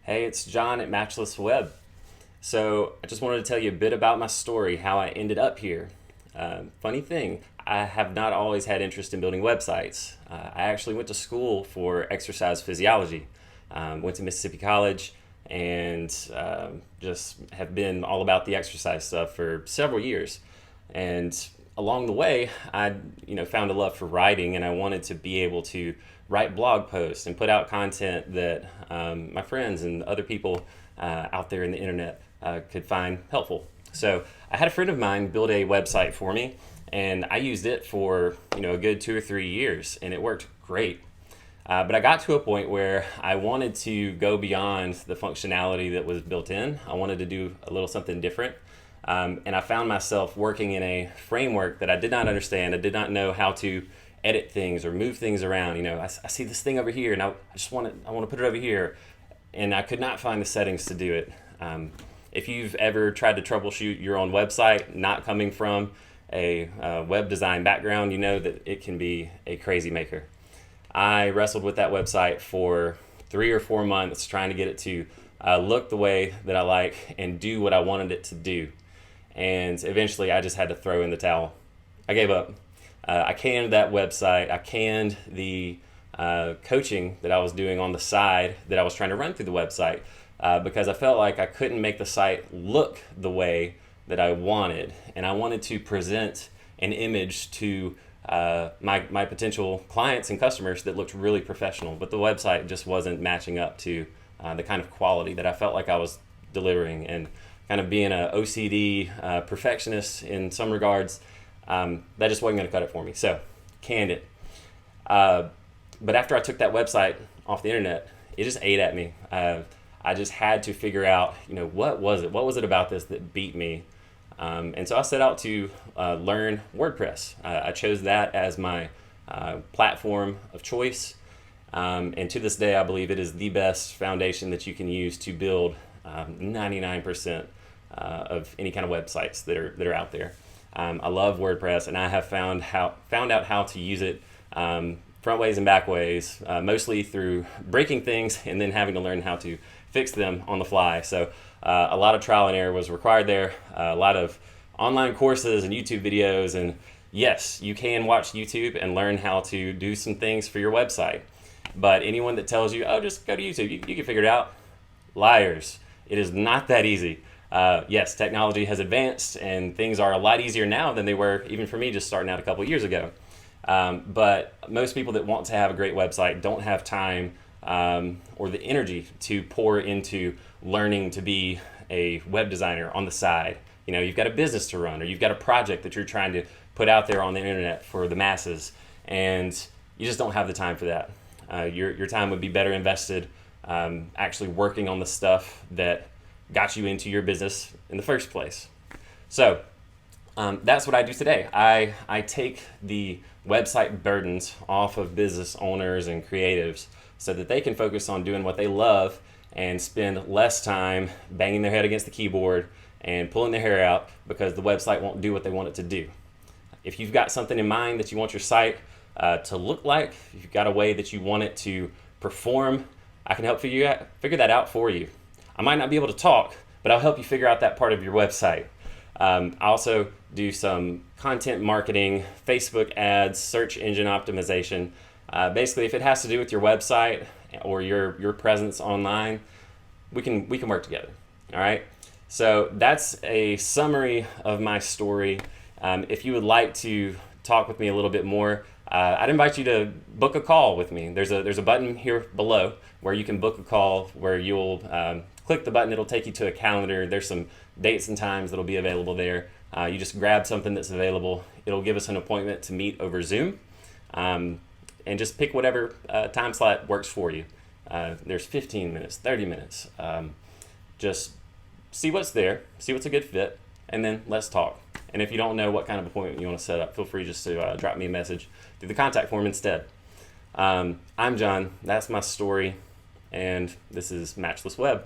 Hey, it's John at Matchless Web. So, I just wanted to tell you a bit about my story, how I ended up here. Funny thing, I have not always had interest in building websites. I actually went to school for exercise physiology, went to Mississippi College, and just have been all about the exercise stuff for several years. And along the way, I found a love for writing, and I wanted to be able to write blog posts and put out content that my friends and other people out there in the internet could find helpful. So I had a friend of mine build a website for me, and I used it for a good 2 or 3 years, and it worked great. But I got to a point where I wanted to go beyond the functionality that was built in. I wanted to do a little something different. And I found myself working in a framework that I did not understand. I did not know how to edit things or move things around. I see this thing over here, and I want to put it over here, and I could not find the settings to do it. If you've ever tried to troubleshoot your own website, not coming from a web design background, you know that it can be a crazy maker. I wrestled with that website for 3 or 4 months trying to get it to look the way that I like and do what I wanted it to do. And eventually I just had to throw in the towel. I gave up. I canned that website. I canned the coaching that I was doing on the side that I was trying to run through the website because I felt like I couldn't make the site look the way that I wanted. And I wanted to present an image to my potential clients and customers that looked really professional, but the website just wasn't matching up to the kind of quality that I felt like I was delivering. And kind of being an OCD perfectionist in some regards, that just wasn't going to cut it for me. So, canned it. But after I took that website off the internet, it just ate at me. I just had to figure out, what was it? What was it about this that beat me? And so I set out to learn WordPress. I chose that as my platform of choice. And to this day, I believe it is the best foundation that you can use to build 99% of any kind of websites that are out there. I love WordPress, and I have found out how to use it front ways and back ways, mostly through breaking things and then having to learn how to fix them on the fly. So a lot of trial and error was required there, a lot of online courses and YouTube videos, and yes, you can watch YouTube and learn how to do some things for your website. But anyone that tells you, oh, just go to YouTube, you can figure it out, liars. It is not that easy. Yes, technology has advanced and things are a lot easier now than they were even for me just starting out a couple years ago. But most people that want to have a great website don't have time or the energy to pour into learning to be a web designer on the side. You've got a business to run, or you've got a project that you're trying to put out there on the internet for the masses, and you just don't have the time for that. Your time would be better invested actually working on the stuff that got you into your business in the first place. So that's what I do today. I take the website burdens off of business owners and creatives so that they can focus on doing what they love and spend less time banging their head against the keyboard and pulling their hair out because the website won't do what they want it to do. If you've got something in mind that you want your site to look like, if you've got a way that you want it to perform, I can help figure that out for you. I might not be able to talk, but I'll help you figure out that part of your website. I also do some content marketing, Facebook ads, search engine optimization. Basically, if it has to do with your website or your presence online, we can work together. All right. So that's a summary of my story. If you would like to talk with me a little bit more, I'd invite you to book a call with me. There's a button here below where you can book a call, where you'll click the button. It'll take you to a calendar. There's some dates and times that'll be available there. You just grab something that's available. It'll give us an appointment to meet over Zoom, and just pick whatever time slot works for you. There's 15 minutes, 30 minutes. Just see what's there, see what's a good fit, and then let's talk. And if you don't know what kind of appointment you want to set up, feel free just to drop me a message through the contact form instead. I'm John. That's my story, and this is Matchless Web.